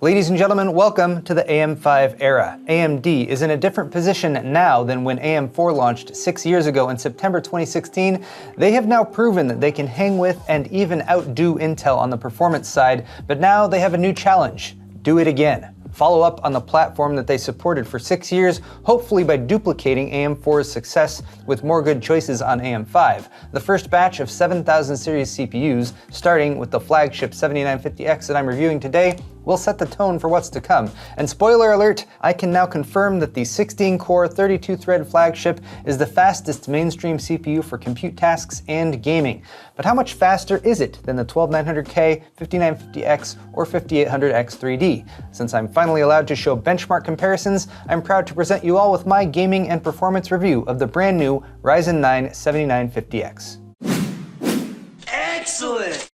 Ladies and gentlemen, welcome to the AM5 era. AMD is in a different position now than when AM4 launched 6 years ago in September 2016. They have now proven that they can hang with and even outdo Intel on the performance side, but now they have a new challenge: do it again. Follow up on the platform that they supported for 6 years, hopefully by duplicating AM4's success with more good choices on AM5. The first batch of 7000 series CPUs, starting with the flagship 7950X that I'm reviewing today, will set the tone for what's to come. And spoiler alert, I can now confirm that the 16-core, 32-thread flagship is the fastest mainstream CPU for compute tasks and gaming. But how much faster is it than the 12900K, 5950X, or 5800X 3D? Since I'm finally allowed to show benchmark comparisons, I'm proud to present you all with my gaming and performance review of the brand new Ryzen 9 7950X. Excellent!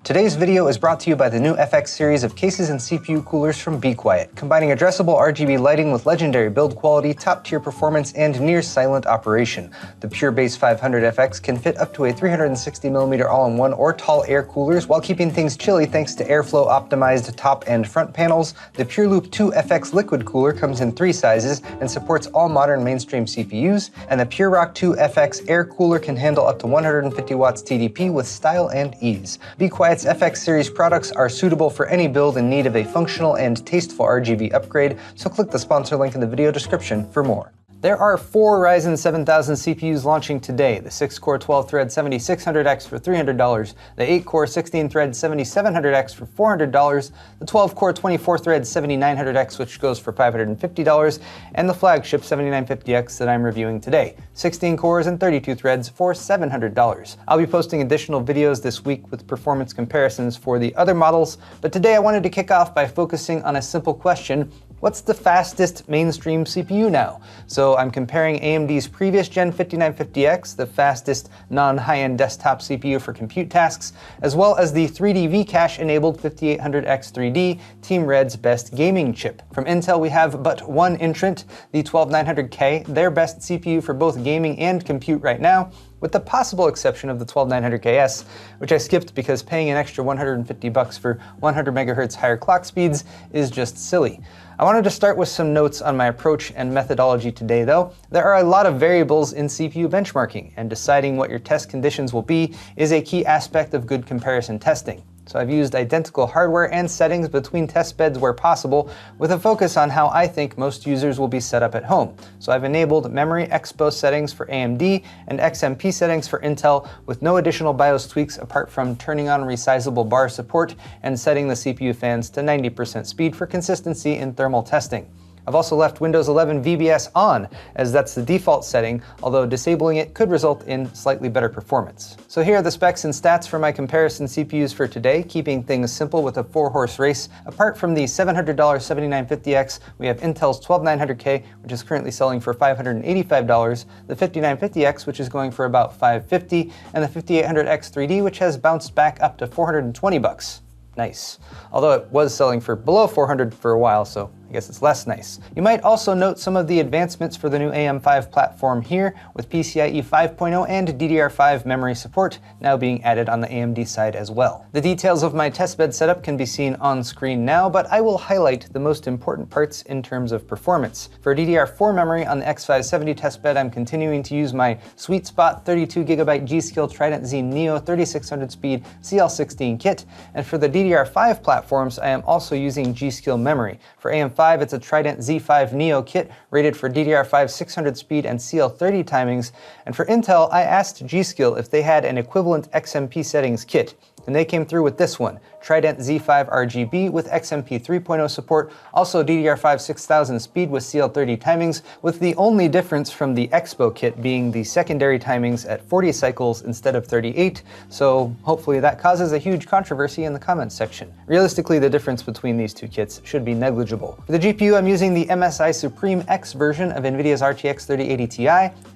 Today's video is brought to you by the new FX series of cases and CPU coolers from Be Quiet, combining addressable RGB lighting with legendary build quality, top-tier performance, and near-silent operation. The Pure Base 500 FX can fit up to a 360mm all-in-one or tall air coolers while keeping things chilly thanks to airflow-optimized top and front panels. The Pure Loop 2 FX liquid cooler comes in 3 sizes and supports all modern mainstream CPUs, and the Pure Rock 2 FX air cooler can handle up to 150 watts TDP with style and ease. Be Quiet's FX series products are suitable for any build in need of a functional and tasteful RGB upgrade, so click the sponsor link in the video description for more. There are 4 Ryzen 7000 CPUs launching today: the 6-core 12-thread 7600X for $300, the 8-core 16-thread 7700X for $400, the 12-core 24-thread 7900X, which goes for $550, and the flagship 7950X that I'm reviewing today, 16 cores and 32 threads for $700. I'll be posting additional videos this week with performance comparisons for the other models, but today I wanted to kick off by focusing on a simple question: what's the fastest mainstream CPU now? So I'm comparing AMD's previous gen 5950X, the fastest non-high-end desktop CPU for compute tasks, as well as the 3D V-Cache enabled 5800X 3D, Team Red's best gaming chip. From Intel we have but one entrant, the 12900K, their best CPU for both gaming and compute right now, with the possible exception of the 12900KS, which I skipped because paying an extra $150 for 100 MHz higher clock speeds is just silly. I wanted to start with some notes on my approach and methodology today though. There are a lot of variables in CPU benchmarking, and deciding what your test conditions will be is a key aspect of good comparison testing. So I've used identical hardware and settings between test beds where possible, with a focus on how I think most users will be set up at home. So I've enabled Memory Expo settings for AMD and XMP settings for Intel, with no additional BIOS tweaks apart from turning on resizable bar support and setting the CPU fans to 90% speed for consistency in thermal testing. I've also left Windows 11 VBS on, as that's the default setting, although disabling it could result in slightly better performance. So here are the specs and stats for my comparison CPUs for today, keeping things simple with a 4-horse race. Apart from the $700 7950X, we have Intel's 12900K, which is currently selling for $585, the 5950X, which is going for about $550, and the 5800X 3D, which has bounced back up to $420. Nice. Although it was selling for below $400 for a while, so I guess it's less nice. You might also note some of the advancements for the new AM5 platform here, with PCIe 5.0 and DDR5 memory support now being added on the AMD side as well. The details of my testbed setup can be seen on screen now, but I will highlight the most important parts in terms of performance. For DDR4 memory on the X570 testbed, I'm continuing to use my sweet spot 32GB G.Skill Trident Z Neo 3600 speed CL16 kit, and for the DDR5 platforms, I am also using G.Skill memory. For AM5, it's a Trident Z5 Neo kit rated for DDR5 600 speed and CL30 timings, and for Intel, I asked G.Skill if they had an equivalent XMP settings kit, and they came through with this one, Trident Z5 RGB with XMP 3.0 support, also DDR5 6000 speed with CL30 timings, with the only difference from the Expo kit being the secondary timings at 40 cycles instead of 38, so hopefully that causes a huge controversy in the comments section. Realistically, the difference between these two kits should be negligible. For the GPU, I'm using the MSI Supreme X version of NVIDIA's RTX 3080 Ti,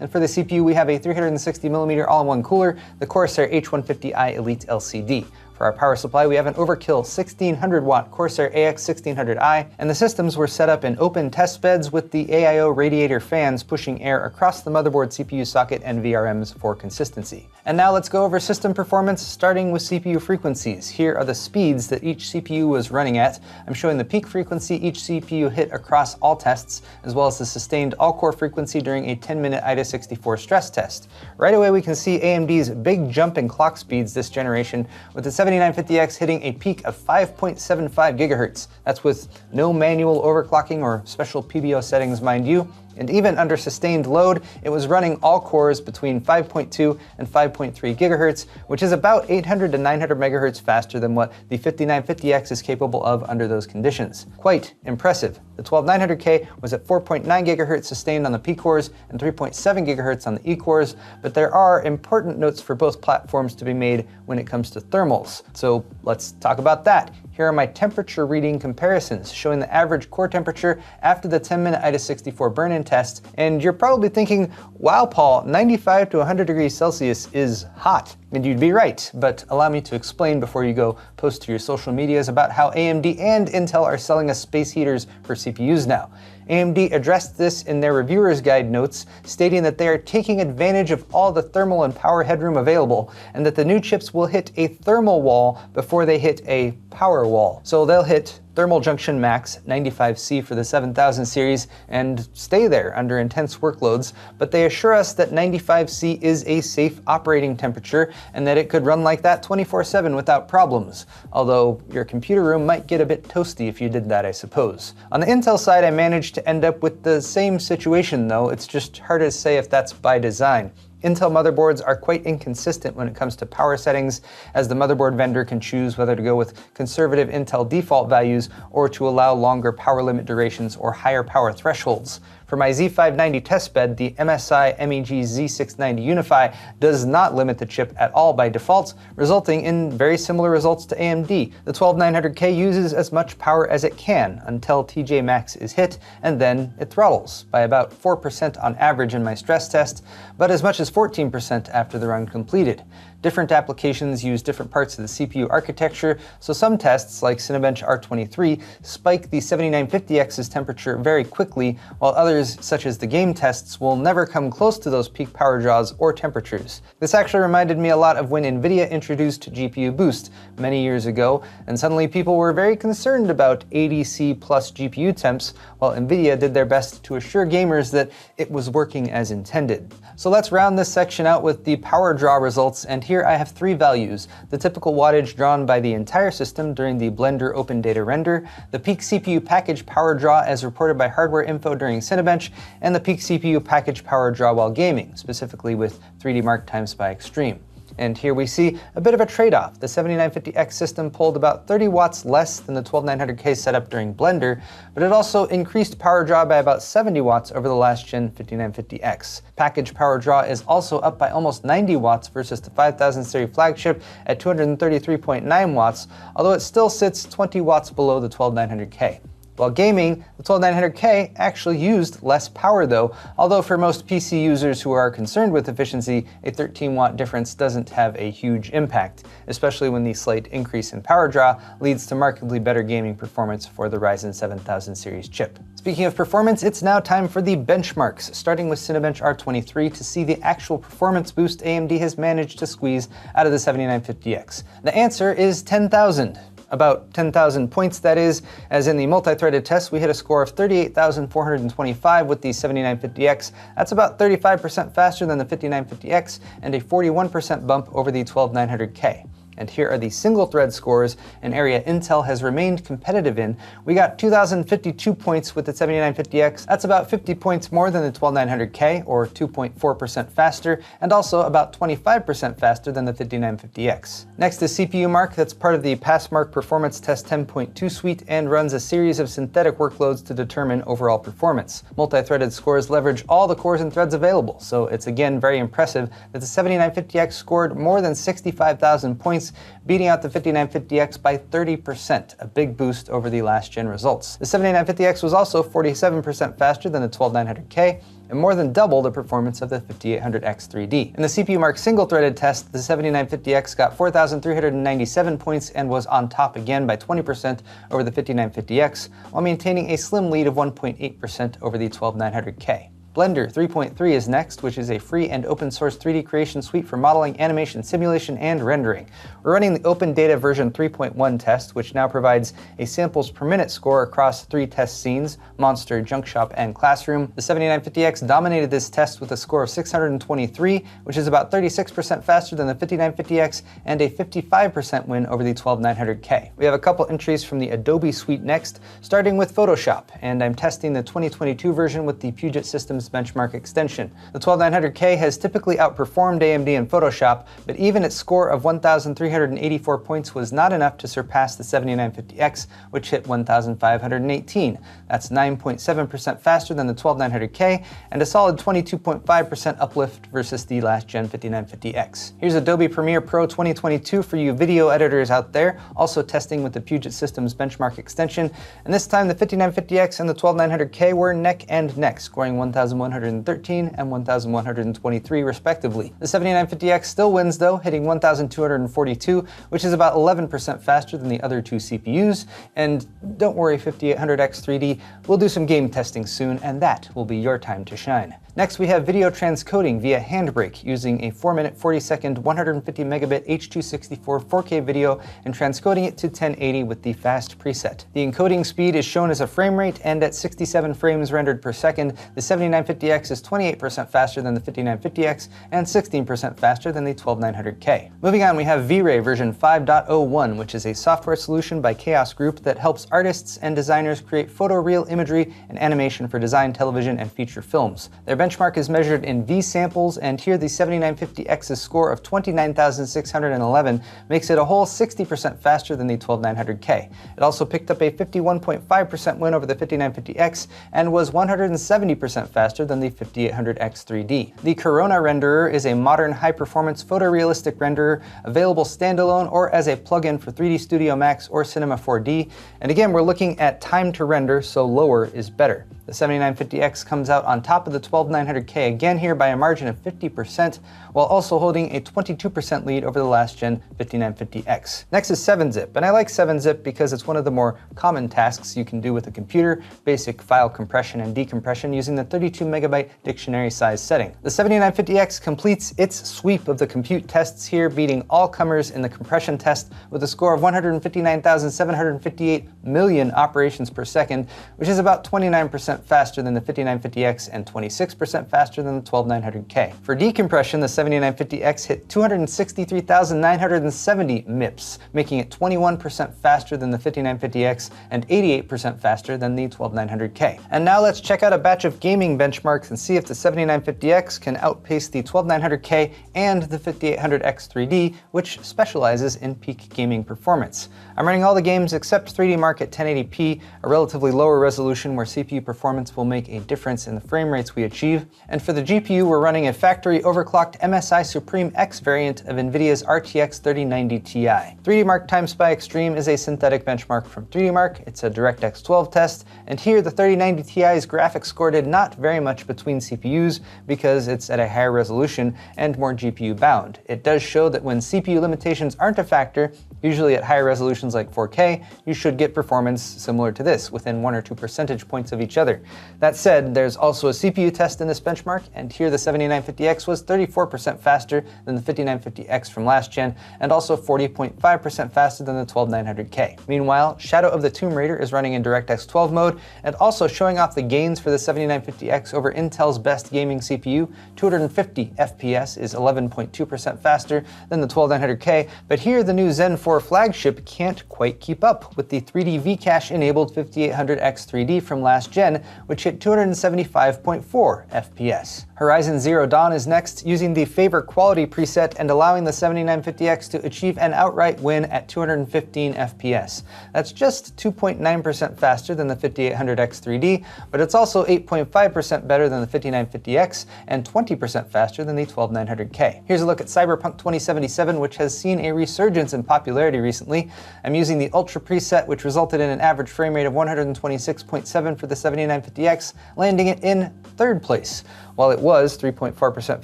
and for the CPU we have a 360mm all-in-one cooler, the Corsair H150i Elite LCD. For our power supply, we have an overkill 1600 watt Corsair AX1600i, and the systems were set up in open test beds with the AIO radiator fans pushing air across the motherboard CPU socket and VRMs for consistency. And now let's go over system performance, starting with CPU frequencies. Here are the speeds that each CPU was running at. I'm showing the peak frequency each CPU hit across all tests, as well as the sustained all-core frequency during a 10-minute IDA64 stress test. Right away we can see AMD's big jump in clock speeds this generation, with the 7950X hitting a peak of 5.75 GHz. That's with no manual overclocking or special PBO settings, mind you. And even under sustained load, it was running all cores between 5.2 and 5.3 GHz, which is about 800 to 900 MHz faster than what the 5950X is capable of under those conditions. Quite impressive. The 12900K was at 4.9 GHz sustained on the P cores and 3.7 GHz on the E cores, but there are important notes for both platforms to be made when it comes to thermals. So let's talk about that. Here are my temperature reading comparisons, showing the average core temperature after the 10-minute IDA64 burn-in test. And you're probably thinking, wow, Paul, 95 to 100 degrees Celsius is hot. And you'd be right, but allow me to explain before you go post to your social medias about how AMD and Intel are selling us space heaters for CPUs now. AMD addressed this in their reviewer's guide notes, stating that they are taking advantage of all the thermal and power headroom available, and that the new chips will hit a thermal wall before they hit a power wall. So they'll hit thermal junction max 95C for the 7000 series and stay there under intense workloads, but they assure us that 95C is a safe operating temperature and that it could run like that 24/7 without problems, although your computer room might get a bit toasty if you did that, I suppose. On the Intel side, I managed to end up with the same situation though. It's just hard to say if that's by design. Intel motherboards are quite inconsistent when it comes to power settings, as the motherboard vendor can choose whether to go with conservative Intel default values or to allow longer power limit durations or higher power thresholds. For my Z590 testbed, the MSI MEG Z690 Unify does not limit the chip at all by default, resulting in very similar results to AMD. The 12900K uses as much power as it can until TJ Max is hit, and then it throttles by about 4% on average in my stress test, but as much as 14% after the run completed. Different applications use different parts of the CPU architecture, so some tests, like Cinebench R23, spike the 7950X's temperature very quickly, while others, such as the game tests, will never come close to those peak power draws or temperatures. This actually reminded me a lot of when NVIDIA introduced GPU Boost many years ago, and suddenly people were very concerned about 80C plus GPU temps, while NVIDIA did their best to assure gamers that it was working as intended. So let's round this section out with the power draw results, and here I have three values: the typical wattage drawn by the entire system during the Blender Open Data Render, the peak CPU package power draw as reported by Hardware Info during Cinebench, and the peak CPU package power draw while gaming, specifically with 3D Mark times by Extreme. And here we see a bit of a trade-off. The 7950X system pulled about 30 watts less than the 12900K setup during Blender, but it also increased power draw by about 70 watts over the last gen 5950X. Package power draw is also up by almost 90 watts versus the 5000 series flagship at 233.9 watts, although it still sits 20 watts below the 12900K. While gaming, the 12900K actually used less power though, although for most PC users who are concerned with efficiency, a 13-watt difference doesn't have a huge impact, especially when the slight increase in power draw leads to markedly better gaming performance for the Ryzen 7000 series chip. Speaking of performance, it's now time for the benchmarks, starting with Cinebench R23 to see the actual performance boost AMD has managed to squeeze out of the 7950X. The answer is 10,000. About 10,000 points, that is, as in the multi-threaded test we hit a score of 38,425 with the 7950X. That's about 35% faster than the 5950X and a 41% bump over the 12900K. And here are the single thread scores, an area Intel has remained competitive in. We got 2,052 points with the 7950X. That's about 50 points more than the 12900K, or 2.4% faster, and also about 25% faster than the 5950X. Next is CPU Mark. That's part of the Passmark Performance Test 10.2 suite and runs a series of synthetic workloads to determine overall performance. Multi-threaded scores leverage all the cores and threads available, so it's again very impressive that the 7950X scored more than 65,000 points, beating out the 5950X by 30%, a big boost over the last gen results. The 7950X was also 47% faster than the 12900K, and more than double the performance of the 5800X 3D. In the CPU Mark single-threaded test, the 7950X got 4,397 points and was on top again by 20% over the 5950X, while maintaining a slim lead of 1.8% over the 12900K. Blender 3.3 is next, which is a free and open source 3D creation suite for modeling, animation, simulation, and rendering. We're running the Open Data version 3.1 test, which now provides a samples per minute score across 3 test scenes: Monster, Junk Shop, and Classroom. The 7950X dominated this test with a score of 623, which is about 36% faster than the 5950X and a 55% win over the 12900K. We have a couple entries from the Adobe suite next, starting with Photoshop, and I'm testing the 2022 version with the Puget Systems benchmark extension. The 12900K has typically outperformed AMD in Photoshop, but even its score of 1,384 points was not enough to surpass the 7950X, which hit 1,518. That's 9.7% faster than the 12900K, and a solid 22.5% uplift versus the last-gen 5950X. Here's Adobe Premiere Pro 2022 for you video editors out there, also testing with the Puget Systems benchmark extension, and this time the 5950X and the 12900K were neck and neck, scoring 1,113 and 1,123 respectively. The 7950X still wins though, hitting 1,242, which is about 11% faster than the other two CPUs, and don't worry 5800X 3D, we'll do some game testing soon, and that will be your time to shine. Next, we have video transcoding via Handbrake using a 4-minute 40-second 150 megabit H.264 4K video and transcoding it to 1080 with the fast preset. The encoding speed is shown as a frame rate, and at 67 frames rendered per second, the 7950X is 28% faster than the 5950X and 16% faster than the 12900K. Moving on, we have V-Ray version 5.01, which is a software solution by Chaos Group that helps artists and designers create photoreal imagery and animation for design, television, and feature films. Their benchmark is measured in V samples, and here the 7950X's score of 29,611 makes it a whole 60% faster than the 12900K. It also picked up a 51.5% win over the 5950X and was 170% faster than the 5800X 3D. The Corona renderer is a modern high-performance photorealistic renderer available standalone or as a plugin for 3D Studio Max or Cinema 4D, and again we're looking at time to render, so lower is better. The 7950X comes out on top of the 12900K again here by a margin of 50%, while also holding a 22% lead over the last-gen 5950X. Next is 7-zip, and I like 7-zip because it's one of the more common tasks you can do with a computer: basic file compression and decompression using the 32 megabyte dictionary size setting. The 7950X completes its sweep of the compute tests here, beating all comers in the compression test with a score of 159,758 million operations per second, which is about 29% faster than the 5950X and 26% faster than the 12900K. For decompression, the 7950X hit 263,970 MIPS, making it 21% faster than the 5950X and 88% faster than the 12900K. And now let's check out a batch of gaming benchmarks and see if the 7950X can outpace the 12900K and the 5800X 3D, which specializes in peak gaming performance. I'm running all the games except 3D Mark at 1080p, a relatively lower resolution where CPU performance will make a difference in the frame rates we achieve. And for the GPU, we're running a factory overclocked MSI Supreme X variant of NVIDIA's RTX 3090 Ti. 3D Mark TimeSpy Extreme is a synthetic benchmark from 3D Mark. It's a DirectX 12 test, and here the 3090 Ti's graphics score did not vary much between CPUs because it's at a higher resolution and more GPU bound. It does show that when CPU limitations aren't a factor, usually at higher resolutions like 4K, you should get performance similar to this, within 1 or 2 percentage points of each other. That said, there's also a CPU test in this benchmark, and here the 7950X was 34% faster than the 5950X from last gen, and also 40.5% faster than the 12900K. Meanwhile, Shadow of the Tomb Raider is running in DirectX 12 mode, and also showing off the gains for the 7950X over Intel's best gaming CPU. 250 FPS is 11.2% faster than the 12900K, but here the new Zen 4 flagship can't quite keep up with the 3D Vcache enabled 5800X 3D from last gen, which hit 275.4 FPS. Horizon Zero Dawn is next, using the Favor Quality preset and allowing the 7950X to achieve an outright win at 215 FPS. That's just 2.9% faster than the 5800X 3D, but it's also 8.5% better than the 5950X and 20% faster than the 12900K. Here's a look at Cyberpunk 2077, which has seen a resurgence in popularity recently. I'm using the Ultra preset, which resulted in an average frame rate of 126.7 for the 7950X, landing it in third place. While it was 3.4%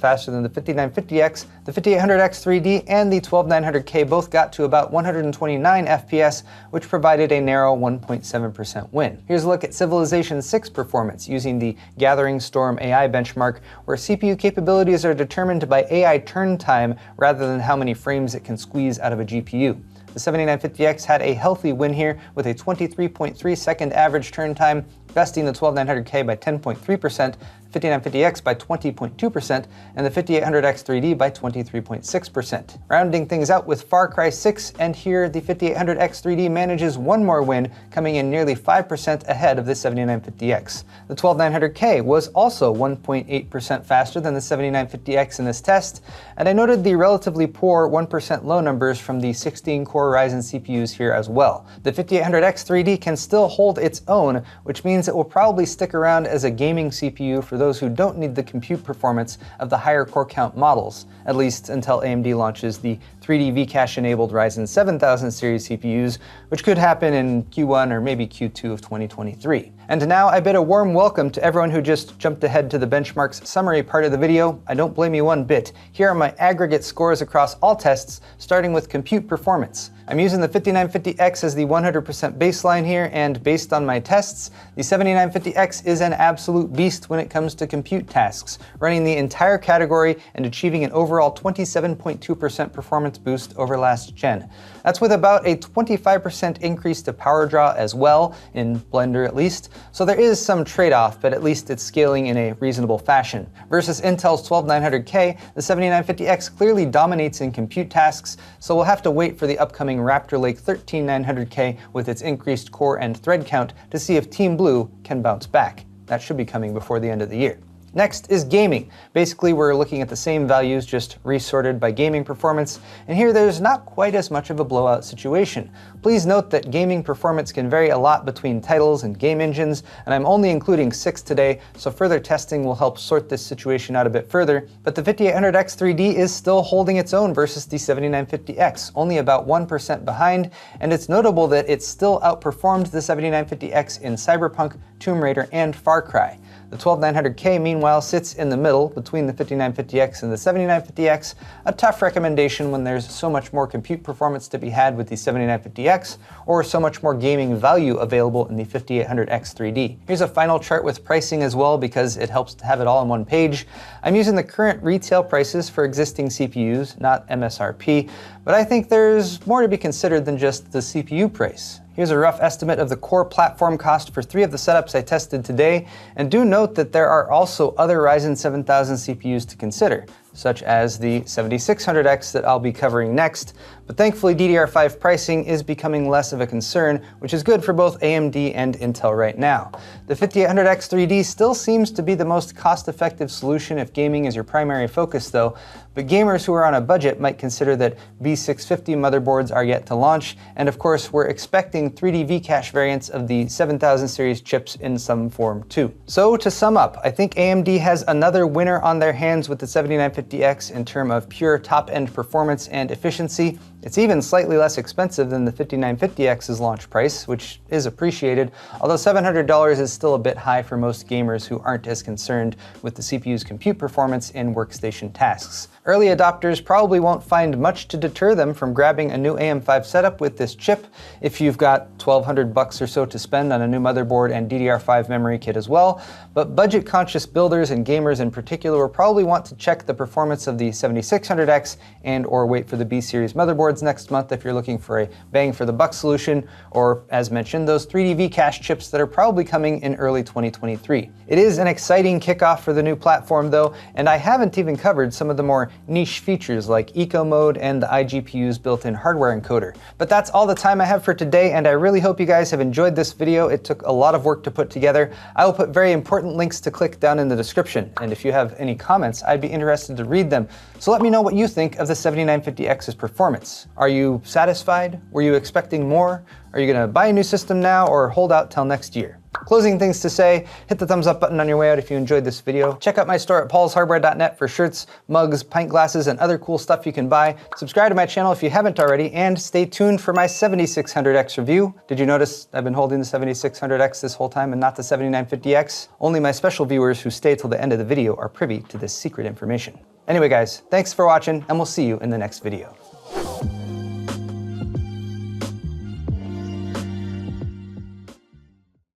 faster than the 5950X, the 5800X 3D and the 12900K both got to about 129 FPS, which provided a narrow 1.7% win. Here's a look at Civilization 6 performance using the Gathering Storm AI benchmark, where CPU capabilities are determined by AI turn time rather than how many frames it can squeeze out of a GPU. The 7950X had a healthy win here with a 23.3 second average turn time, besting the 12900K by 10.3%, 5950X by 20.2%, and the 5800X 3D by 23.6%. Rounding things out with Far Cry 6, and here the 5800X 3D manages one more win, coming in nearly 5% ahead of the 7950X. The 12900K was also 1.8% faster than the 7950X in this test, and I noted the relatively poor 1% low numbers from the 16-core Ryzen CPUs here as well. The 5800X 3D can still hold its own, which means it will probably stick around as a gaming CPU for those who don't need the compute performance of the higher core count models, at least until AMD launches the 3D V-Cache enabled Ryzen 7000 series CPUs, which could happen in Q1 or maybe Q2 of 2023. And now I bid a warm welcome to everyone who just jumped ahead to the benchmarks summary part of the video. I don't blame you one bit. Here are my aggregate scores across all tests, starting with compute performance. I'm using the 5950X as the 100% baseline here, and based on my tests, the 7950X is an absolute beast when it comes to compute tasks, running the entire category and achieving an overall 27.2% performance boost over last gen. That's with about a 25% increase to power draw as well, in Blender at least, so there is some trade-off, but at least it's scaling in a reasonable fashion. Versus Intel's 12900K, the 7950X clearly dominates in compute tasks, so we'll have to wait for the upcoming Raptor Lake 13900K with its increased core and thread count to see if Team Blue can bounce back. That should be coming before the end of the year. Next is gaming. Basically, we're looking at the same values, just resorted by gaming performance, and here there's not quite as much of a blowout situation. Please note that gaming performance can vary a lot between titles and game engines, and I'm only including 6 today, so further testing will help sort this situation out a bit further, but the 5800X 3D is still holding its own versus the 7950X, only about 1% behind, and it's notable that it still outperformed the 7950X in Cyberpunk, Tomb Raider, and Far Cry. The 12900K, meanwhile, sits in the middle between the 5950X and the 7950X, a tough recommendation when there's so much more compute performance to be had with the 7950X, or so much more gaming value available in the 5800X 3D. Here's a final chart with pricing as well, because it helps to have it all on one page. I'm using the current retail prices for existing CPUs, not MSRP, but I think there's more to be considered than just the CPU price. Here's a rough estimate of the core platform cost for 3 of the setups I tested today, and do note that there are also other Ryzen 7000 CPUs to consider, such as the 7600X that I'll be covering next, but thankfully DDR5 pricing is becoming less of a concern, which is good for both AMD and Intel right now. The 5800X 3D still seems to be the most cost-effective solution if gaming is your primary focus though, but gamers who are on a budget might consider that B650 motherboards are yet to launch, and of course we're expecting 3D V-Cache variants of the 7000 series chips in some form too. So to sum up, I think AMD has another winner on their hands with the 7950X in terms of pure top-end performance and efficiency. It's even slightly less expensive than the 5950X's launch price, which is appreciated, although $700 is still a bit high for most gamers who aren't as concerned with the CPU's compute performance in workstation tasks. Early adopters probably won't find much to deter them from grabbing a new AM5 setup with this chip if you've got $1,200 or so to spend on a new motherboard and DDR5 memory kit as well, but budget-conscious builders and gamers in particular will probably want to check the performance of the 7600X and or wait for the B-series motherboards next month if you're looking for a bang-for-the-buck solution, or, as mentioned, those 3D V-Cache chips that are probably coming in early 2023. It is an exciting kickoff for the new platform though, and I haven't even covered some of the more niche features like eco mode and the iGPU's built-in hardware encoder. But that's all the time I have for today, and I really hope you guys have enjoyed this video. It took a lot of work to put together. I will put very important links to click down in the description, and if you have any comments, I'd be interested to read them. So let me know what you think of the 7950X's performance. Are you satisfied? Were you expecting more? Are you gonna buy a new system now or hold out till next year? Closing things to say, hit the thumbs up button on your way out if you enjoyed this video. Check out my store at paulshardware.net for shirts, mugs, pint glasses, and other cool stuff you can buy. Subscribe to my channel if you haven't already, and stay tuned for my 7600X review. Did you notice I've been holding the 7600X this whole time and not the 7950X? Only my special viewers who stay till the end of the video are privy to this secret information. Anyway guys, thanks for watching, and we'll see you in the next video.